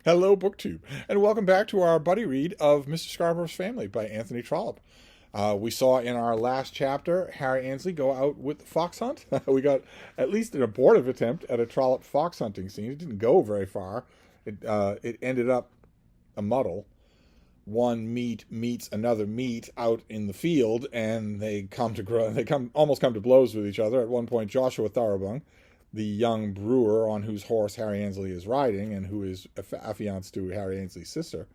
Hello, BookTube, and welcome back to our buddy read of Mr. Scarborough's Family by Anthony Trollope. We saw in our last chapter Harry Annesley go out with the fox hunt. We got at least an abortive attempt at a Trollope fox hunting scene. It didn't go very far. It ended up a muddle. One meat meets another meat out in the field, and almost come to blows with each other. At one point, Joshua Thoroughbung, the young brewer on whose horse Harry Annesley is riding and who is affianced to Harry Annesley's sister,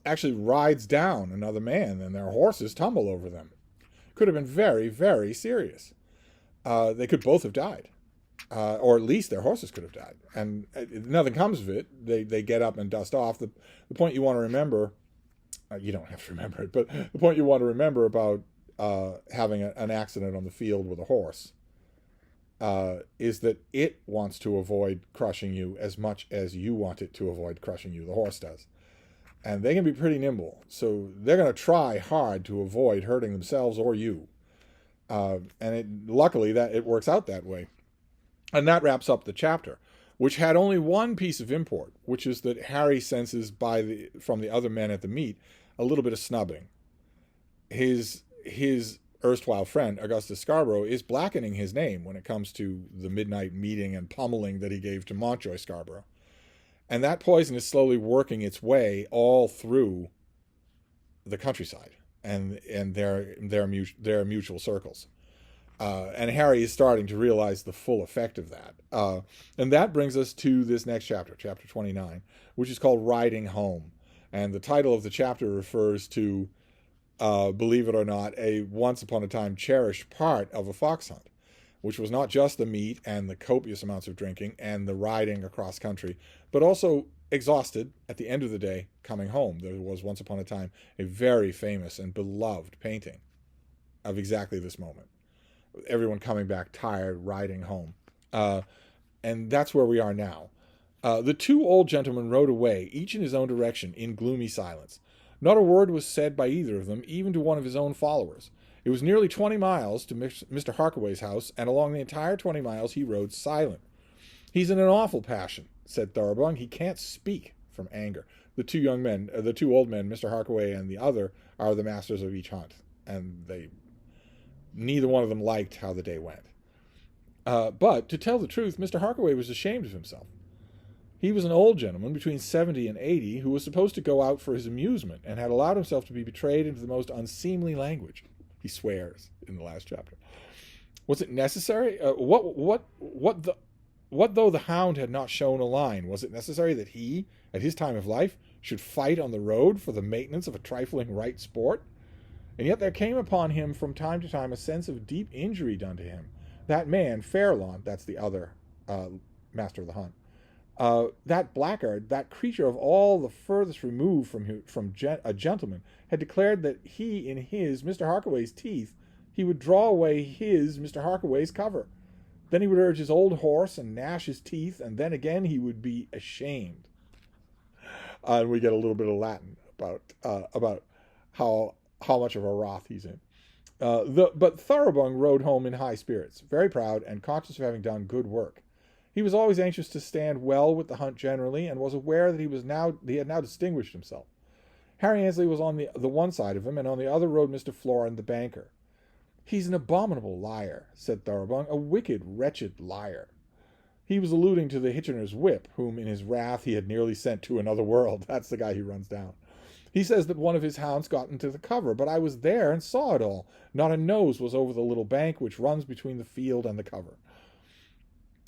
actually rides down another man, and their horses tumble over them. Could have been very, very serious. They could both have died, or at least their horses could have died. And nothing comes of it. They get up and dust off. The point you want to remember, you don't have to remember it, but the point you want to remember about having an accident on the field with a horse is that it wants to avoid crushing you as much as you want it to avoid crushing you. The horse does. And they can be pretty nimble. So they're going to try hard to avoid hurting themselves or you. Luckily, that it works out that way. And that wraps up the chapter, which had only one piece of import, which is that Harry senses from the other men at the meet a little bit of snubbing. His erstwhile friend, Augustus Scarborough, is blackening his name when it comes to the midnight meeting and pummeling that he gave to Montjoy Scarborough. And that poison is slowly working its way all through the countryside and their mutual circles. And Harry is starting to realize the full effect of that. And that brings us to this next chapter, chapter 29, which is called Riding Home. And the title of the chapter refers to, believe it or not, a once upon a time cherished part of a fox hunt, which was not just the meat and the copious amounts of drinking and the riding across country, but also exhausted at the end of the day coming home. There was once upon a time a very famous and beloved painting of exactly this moment. Everyone coming back tired, riding home. And that's where we are now. The two old gentlemen rode away, each in his own direction, in gloomy silence. Not a word was said by either of them, even to one of his own followers. It was nearly 20 miles to Mr. Harkaway's house, and along the entire 20 miles he rode silent. "He's in an awful passion," said Thoroughbung. "He can't speak from anger." The two old men, Mr. Harkaway and the other, are the masters of each hunt, and neither one of them liked how the day went. But, to tell the truth, Mr. Harkaway was ashamed of himself. He was an old gentleman, between 70 and 80, who was supposed to go out for his amusement, and had allowed himself to be betrayed into the most unseemly language. He swears in the last chapter. Was it necessary? What though the hound had not shown a line? Was it necessary that he, at his time of life, should fight on the road for the maintenance of a trifling right sport? And yet there came upon him from time to time a sense of deep injury done to him. That man, Fairlawn, that's the other master of the hunt, that blackguard, that creature of all the furthest remove from a gentleman, had declared that he, in his, Mr. Harkaway's teeth, he would draw away his, Mr. Harkaway's cover. Then he would urge his old horse and gnash his teeth, and then again he would be ashamed. And we get a little bit of Latin about how much of a wrath he's in. But Thoroughbung rode home in high spirits, very proud and conscious of having done good work. He was always anxious to stand well with the hunt generally, and was aware that he had now distinguished himself. Harry Annesley was on the one side of him, and on the other rode Mr. Florin, the banker. "He's an abominable liar," said Thoroughbung, "a wicked, wretched liar." He was alluding to the Hitchener's whip, whom in his wrath he had nearly sent to another world. That's the guy he runs down. "He says that one of his hounds got into the cover, but I was there and saw it all. Not a nose was over the little bank which runs between the field and the cover."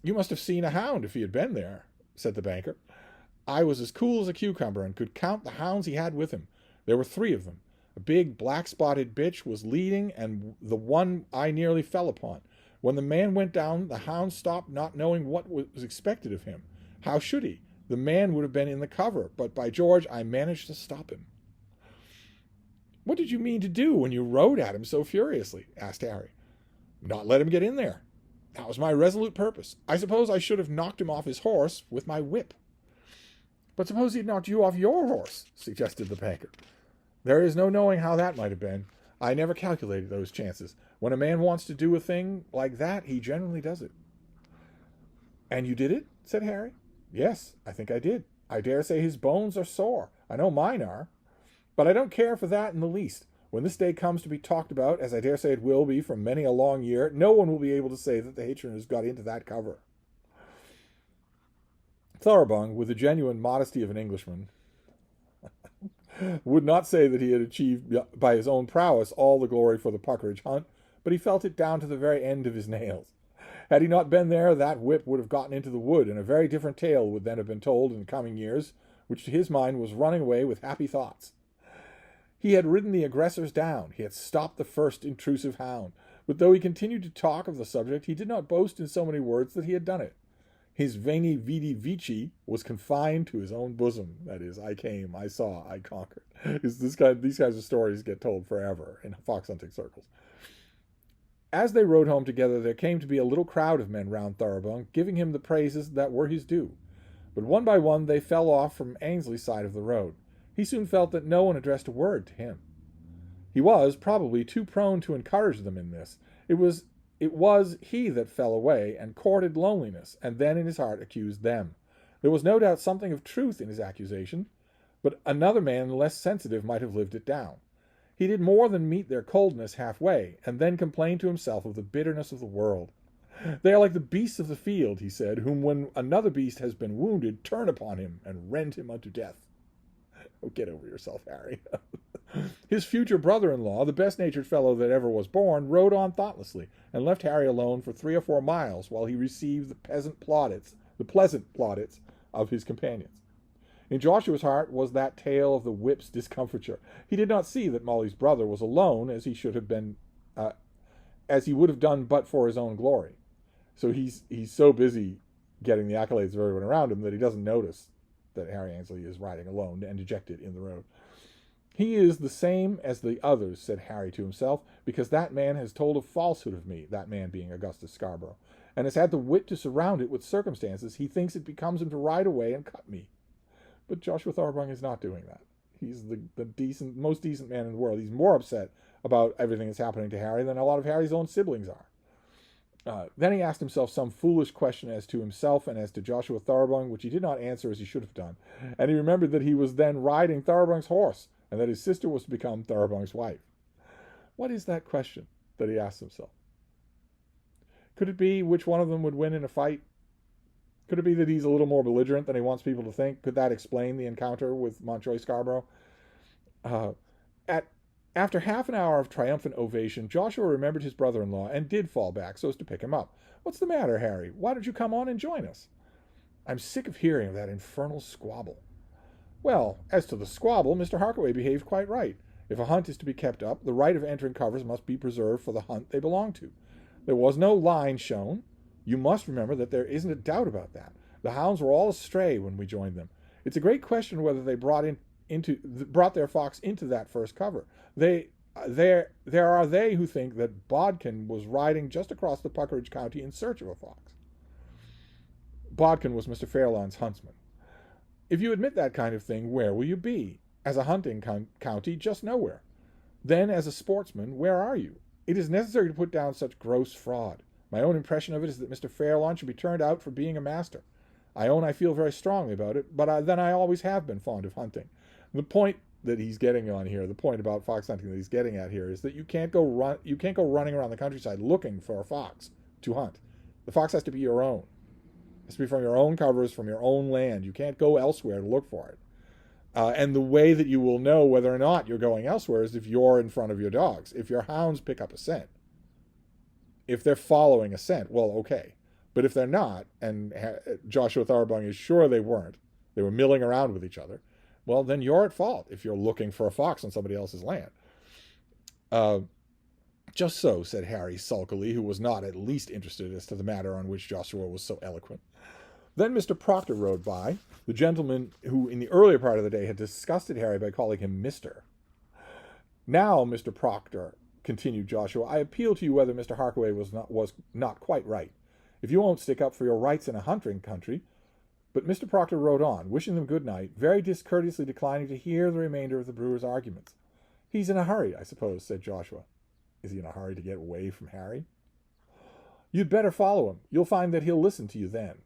"You must have seen a hound if he had been there," said the banker. "I was as cool as a cucumber, and could count the hounds he had with him. There were 3 of them. A big black-spotted bitch was leading, and the one I nearly fell upon. When the man went down, the hound stopped, not knowing what was expected of him. How should he? The man would have been in the cover, but by George, I managed to stop him." "What did you mean to do when you rode at him so furiously?" asked Harry. "Not let him get in there. That was my resolute purpose. I suppose I should have knocked him off his horse with my whip." "But suppose he'd knocked you off your horse?" suggested the banker. "There is no knowing how that might have been. I never calculated those chances. When a man wants to do a thing like that, he generally does it." "And you did it?" said Harry. "Yes, I think I did. I dare say his bones are sore. I know mine are. But I don't care for that in the least. When this day comes to be talked about, as I dare say it will be for many a long year, no one will be able to say that the hatred has got into that cover. Thoroughbung, with the genuine modesty of an Englishman, would not say that he had achieved by his own prowess all the glory for the Puckeridge hunt, but he felt it down to the very end of his nails. Had he not been there, that whip would have gotten into the wood, and a very different tale would then have been told in coming years, which to his mind was running away with happy thoughts. He had ridden the aggressors down. He had stopped the first intrusive hound. But though he continued to talk of the subject, he did not boast in so many words that he had done it. His veni vidi vici was confined to his own bosom. That is, I came, I saw, I conquered. These kinds of stories get told forever in fox hunting circles. As they rode home together, there came to be a little crowd of men round Thoroughbung, giving him the praises that were his due. But one by one they fell off from Ainsley's side of the road. He soon felt that no one addressed a word to him. He was, probably, too prone to encourage them in this. It was he that fell away and courted loneliness, and then in his heart accused them. There was no doubt something of truth in his accusation, but another man less sensitive might have lived it down. He did more than meet their coldness halfway, and then complained to himself of the bitterness of the world. They are like the beasts of the field, he said, whom when another beast has been wounded, turn upon him and rend him unto death. Oh, get over yourself, Harry. His future brother-in-law, the best-natured fellow that ever was born, rode on thoughtlessly, and left Harry alone for 3 or 4 miles while he received the pleasant plaudits of his companions. In Joshua's heart was that tale of the whip's discomfiture. He did not see that Molly's brother was alone, as he should have been, as he would have done but for his own glory. So he's so busy getting the accolades of everyone around him that he doesn't notice that Harry Ainsley is riding alone and dejected in the road. He is the same as the others, said Harry to himself, because that man has told a falsehood of me, that man being Augustus Scarborough, and has had the wit to surround it with circumstances. He thinks it becomes him to ride away and cut me. But Joshua Thoroughbung is not doing that. He's the most decent man in the world. He's more upset about everything that's happening to Harry than a lot of Harry's own siblings are. Then he asked himself some foolish question as to himself and as to Joshua Thoroughbung, which he did not answer as he should have done. And he remembered that he was then riding Thoroughbung's horse, and that his sister was to become Thoroughbung's wife. What is that question that he asked himself? Could it be which one of them would win in a fight? Could it be that he's a little more belligerent than he wants people to think? Could that explain the encounter with Montjoy Scarborough? After half an hour of triumphant ovation, Joshua remembered his brother-in-law and did fall back so as to pick him up. What's the matter, Harry? Why don't you come on and join us? I'm sick of hearing of that infernal squabble. Well, as to the squabble, Mr. Harkaway behaved quite right. If a hunt is to be kept up, the right of entering covers must be preserved for the hunt they belong to. There was no line shown. You must remember that there isn't a doubt about that. The hounds were all astray when we joined them. It's a great question whether they brought their fox into that first cover. There are they who think that Bodkin was riding just across the Puckeridge County in search of a fox. Bodkin was Mr. Fairlawn's huntsman. If you admit that kind of thing, where will you be? As a hunting county, just nowhere. Then, as a sportsman, where are you? It is necessary to put down such gross fraud. My own impression of it is that Mr. Fairlawn should be turned out for being a master. I own I feel very strongly about it, but then I always have been fond of hunting. The point that he's getting on here, the point about fox hunting that he's getting at here, is that you can't go running around the countryside looking for a fox to hunt. The fox has to be your own. It has to be from your own covers, from your own land. You can't go elsewhere to look for it. And the way that you will know whether or not you're going elsewhere is if you're in front of your dogs. If your hounds pick up a scent. If they're following a scent, well, okay. But if they're not, and Joshua Thoroughbung is sure they weren't, they were milling around with each other, well, then you're at fault if you're looking for a fox on somebody else's land. Just so, said Harry sulkily, who was not at least interested as to the matter on which Joshua was so eloquent. Then Mr. Proctor rode by, the gentleman who in the earlier part of the day had disgusted Harry by calling him Mr. Now, Mr. Proctor, continued Joshua, I appeal to you whether Mr. Harkaway was not quite right. If you won't stick up for your rights in a hunting country. But Mr. Proctor rode on, wishing them good night, very discourteously declining to hear the remainder of the brewer's arguments. He's in a hurry, I suppose, said Joshua. Is he in a hurry to get away from Harry? You'd better follow him. You'll find that he'll listen to you then.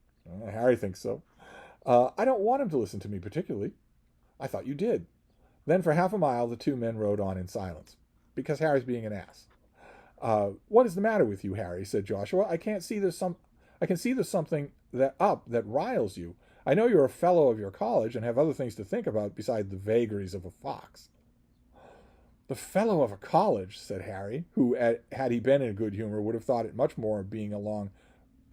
Harry thinks so. I don't want him to listen to me particularly. I thought you did. Then for half a mile the two men rode on in silence, because Harry's being an ass. What is the matter with you, Harry? Said Joshua. I can see there's something that riles you. I know you're a fellow of your college and have other things to think about besides the vagaries of a fox. The fellow of a college, said Harry, who, had he been in a good humor, would have thought it much more of being along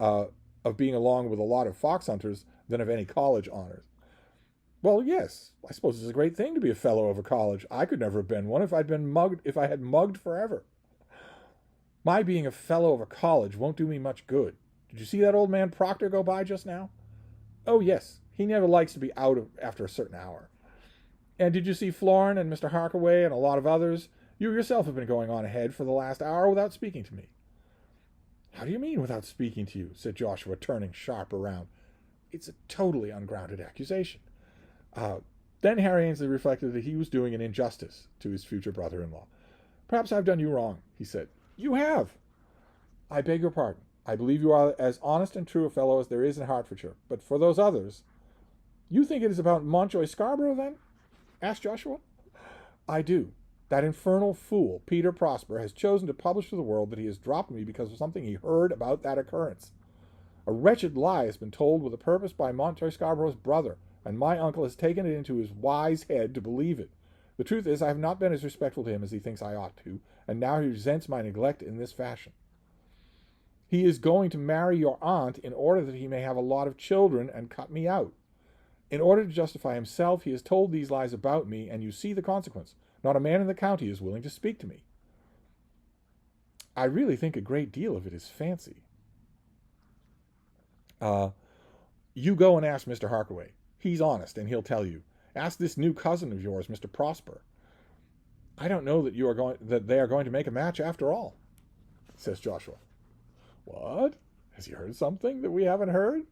with a lot of fox hunters than of any college honors. Well, yes, I suppose it's a great thing to be a fellow of a college. I could never have been one if I had mugged forever. My being a fellow of a college won't do me much good. Did you see that old man Proctor go by just now? Oh, yes, he never likes to be out after a certain hour. And did you see Florin and Mr. Harkaway and a lot of others? You yourself have been going on ahead for the last hour without speaking to me. How do you mean without speaking to you? Said Joshua, turning sharp around. It's a totally ungrounded accusation. Then Harry Ainsley reflected that he was doing an injustice to his future brother-in-law. Perhaps I've done you wrong, he said. You have. I beg your pardon. I believe you are as honest and true a fellow as there is in Hertfordshire. But for those others... You think it is about Montjoy Scarborough, then? Asked Joshua. I do. That infernal fool, Peter Prosper, has chosen to publish to the world that he has dropped me because of something he heard about that occurrence. A wretched lie has been told with a purpose by Montjoy Scarborough's brother, and my uncle has taken it into his wise head to believe it. The truth is, I have not been as respectful to him as he thinks I ought to, and now he resents my neglect in this fashion. He is going to marry your aunt in order that he may have a lot of children and cut me out. In order to justify himself, he has told these lies about me, and you see the consequence. Not a man in the county is willing to speak to me. I really think a great deal of it is fancy. You go and ask Mr. Harkaway. He's honest, and he'll tell you. Ask this new cousin of yours, Mr. Prosper. I don't know that they are going to make a match after all, says Joshua. What? Has he heard something that we haven't heard?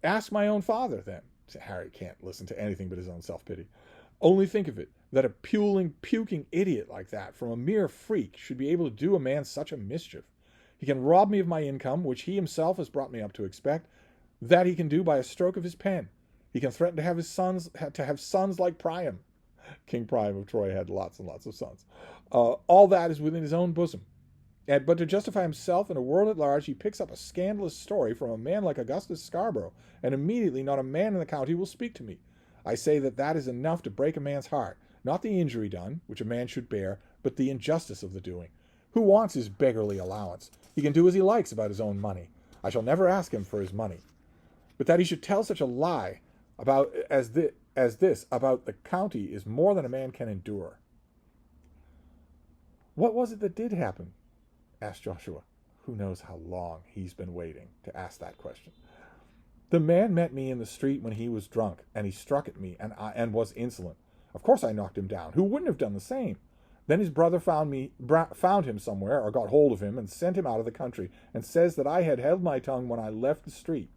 Ask my own father, then. Harry can't listen to anything but his own self-pity. Only think of it, that a puking idiot like that, from a mere freak, should be able to do a man such a mischief. He can rob me of my income, which he himself has brought me up to expect. That he can do by a stroke of his pen. He can threaten to have sons like Priam. King Priam of Troy had lots and lots of sons. All that is within his own bosom. But to justify himself and a world at large, he picks up a scandalous story from a man like Augustus Scarborough, and immediately not a man in the county will speak to me. I say that is enough to break a man's heart, not the injury done, which a man should bear, but the injustice of the doing. Who wants his beggarly allowance? He can do as he likes about his own money. I shall never ask him for his money. But that he should tell such a lie as this about the county is more than a man can endure. What was it that did happen? Asked Joshua. Who knows how long he's been waiting to ask that question. The man met me in the street when he was drunk, and he struck at me and was insolent. Of course I knocked him down. Who wouldn't have done the same? Then his brother found him somewhere, or got hold of him, and sent him out of the country, and says that I had held my tongue when I left the street.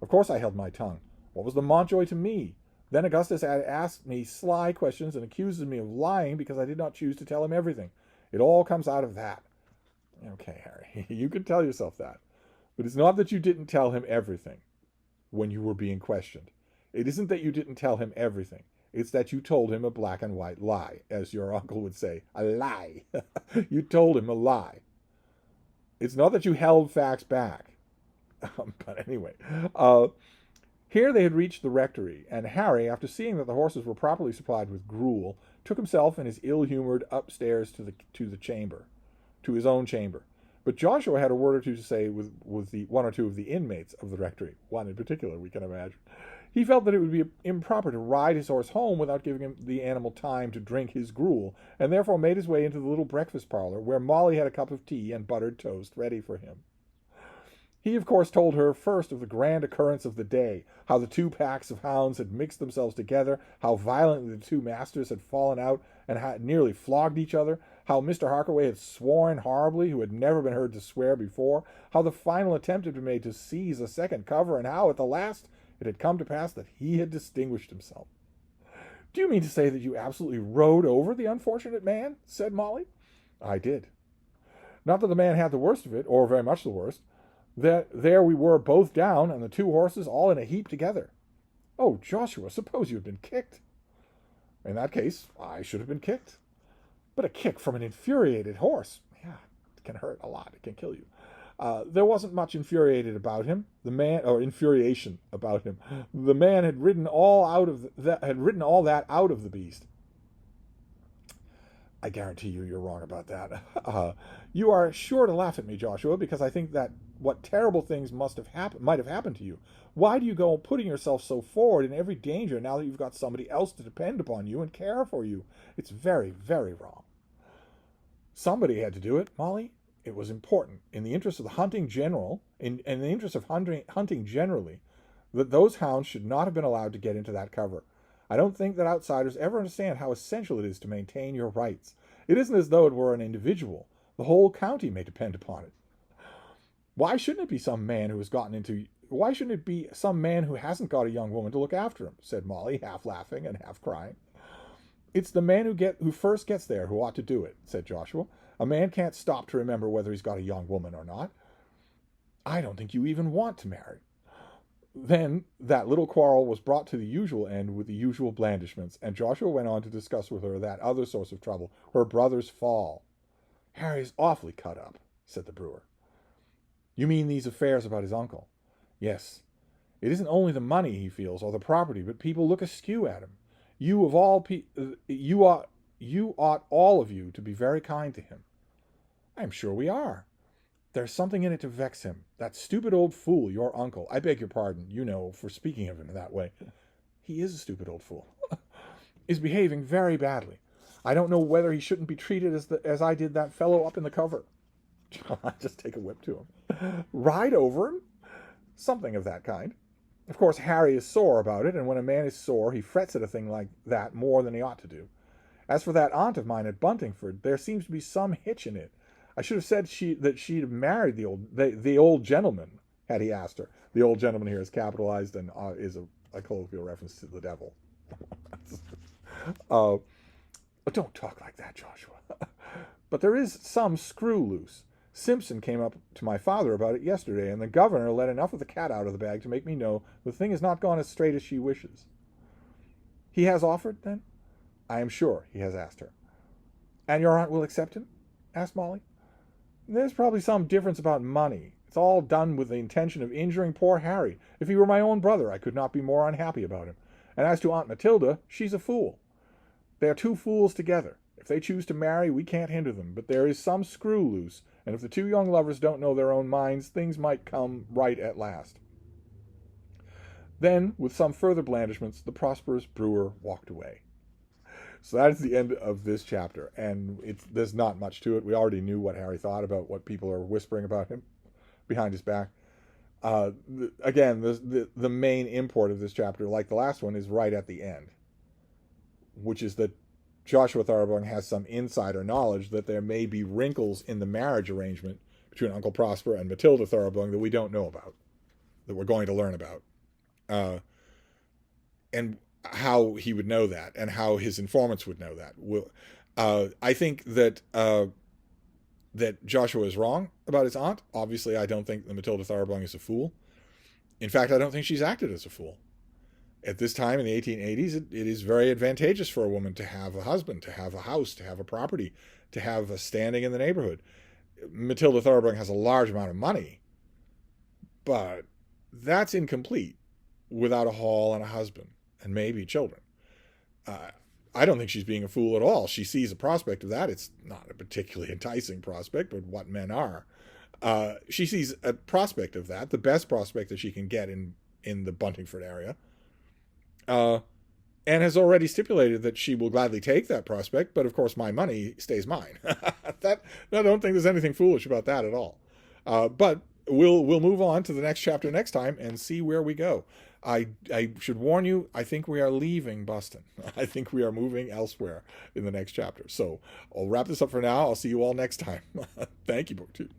Of course I held my tongue. What was the Montjoy to me? Then Augustus had asked me sly questions and accuses me of lying because I did not choose to tell him everything. It all comes out of that. Okay, Harry, you can tell yourself that. But it's not that you didn't tell him everything when you were being questioned. It isn't that you didn't tell him everything. It's that you told him a black and white lie, as your uncle would say. A lie. You told him a lie. It's not that you held facts back. But anyway, here they had reached the rectory, and Harry, after seeing that the horses were properly supplied with gruel, took himself and his ill-humored upstairs to his own chamber. But Joshua had a word or two to say with the one or two of the inmates of the rectory, one in particular, we can imagine. He felt that it would be improper to ride his horse home without giving the animal time to drink his gruel, and therefore made his way into the little breakfast parlor, where Molly had a cup of tea and buttered toast ready for him. He, of course, told her first of the grand occurrence of the day, how the two packs of hounds had mixed themselves together, how violently the two masters had fallen out and had nearly flogged each other, how Mr. Harkaway had sworn horribly, who had never been heard to swear before, how the final attempt had been made to seize a second cover, and how, at the last, it had come to pass that he had distinguished himself. "Do you mean to say that you absolutely rode over the unfortunate man?" said Molly. "I did. Not that the man had the worst of it, or very much the worst. There we were both down, and the two horses all in a heap together. Oh, Joshua, suppose you had been kicked. In that case, I should have been kicked. But a kick from an infuriated horse, yeah, it can hurt a lot. It can kill you. There wasn't much infuriation about him. The man had ridden all that out of the beast. I guarantee you're wrong about that. You are sure to laugh at me, Joshua, because I think that what terrible things might have happened to you. Why do you go putting yourself so forward in every danger now that you've got somebody else to depend upon you and care for you? It's very, very wrong. Somebody had to do it, Molly. It was important, in the interest of the hunting general, in the interest of hunting generally, that those hounds should not have been allowed to get into that cover. I don't think that outsiders ever understand how essential it is to maintain your rights. It isn't as though it were an individual. The whole county may depend upon it. Why shouldn't it be some man who hasn't got a young woman to look after him? Said Molly, half laughing and half crying. It's the man who first gets there who ought to do it, said Joshua. A man can't stop to remember whether he's got a young woman or not. I don't think you even want to marry. Then that little quarrel was brought to the usual end with the usual blandishments, and Joshua went on to discuss with her that other source of trouble, her brother's fall. Harry's awfully cut up, said the brewer. You mean these affairs about his uncle? Yes. It isn't only the money he feels, or the property, but people look askew at him. You ought all of you to be very kind to him. I am sure we are. There's something in it to vex him. That stupid old fool, your uncle. I beg your pardon, for speaking of him that way. He is a stupid old fool. Is behaving very badly. I don't know whether he shouldn't be treated as I did that fellow up in the cover. Just take a whip to him. Ride over him? Something of that kind. Of course, Harry is sore about it, and when a man is sore, he frets at a thing like that more than he ought to do. As for that aunt of mine at Buntingford, there seems to be some hitch in it. I should have said that she'd have married the old gentleman had he asked her. The old gentleman here is capitalized and is a colloquial reference to the devil. Don't talk like that, Joshua. But there is some screw loose. Simpson came up to my father about it yesterday, and the governor let enough of the cat out of the bag to make me know the thing has not gone as straight as she wishes. He has offered, then? I am sure he has asked her. And your aunt will accept him? Asked Molly. There's probably some difference about money. It's all done with the intention of injuring poor Harry. If he were my own brother, I could not be more unhappy about him. And as to Aunt Matilda, she's a fool. They are two fools together. If they choose to marry, we can't hinder them, but there is some screw loose, and if the two young lovers don't know their own minds, things might come right at last. Then, with some further blandishments, the prosperous brewer walked away. So that is the end of this chapter, and there's not much to it. We already knew what Harry thought about what people are whispering about him behind his back. Again, the main import of this chapter, like the last one, is right at the end, which is that Joshua Thoroughbung has some insider knowledge that there may be wrinkles in the marriage arrangement between Uncle Prosper and Matilda Thoroughbung that we don't know about, that we're going to learn about. And how he would know that, and how his informants would know that. I think that that Joshua is wrong about his aunt. Obviously, I don't think that Matilda Thoroughbung is a fool. In fact, I don't think she's acted as a fool. At this time in the 1880s, it is very advantageous for a woman to have a husband, to have a house, to have a property, to have a standing in the neighborhood. Matilda Thoroughbung has a large amount of money, but that's incomplete without a hall and a husband and maybe children. I don't think she's being a fool at all. She sees a prospect of that. It's not a particularly enticing prospect, but what men are. She sees a prospect of that, the best prospect that she can get in the Buntingford area, and has already stipulated that she will gladly take that prospect, but of course my money stays mine. I don't think there's anything foolish about that at all. But we'll move on to the next chapter next time and see where we go. I should warn you, I think we are leaving Boston. I think we are moving elsewhere in the next chapter. So I'll wrap this up for now. I'll see you all next time. Thank you, BookTube.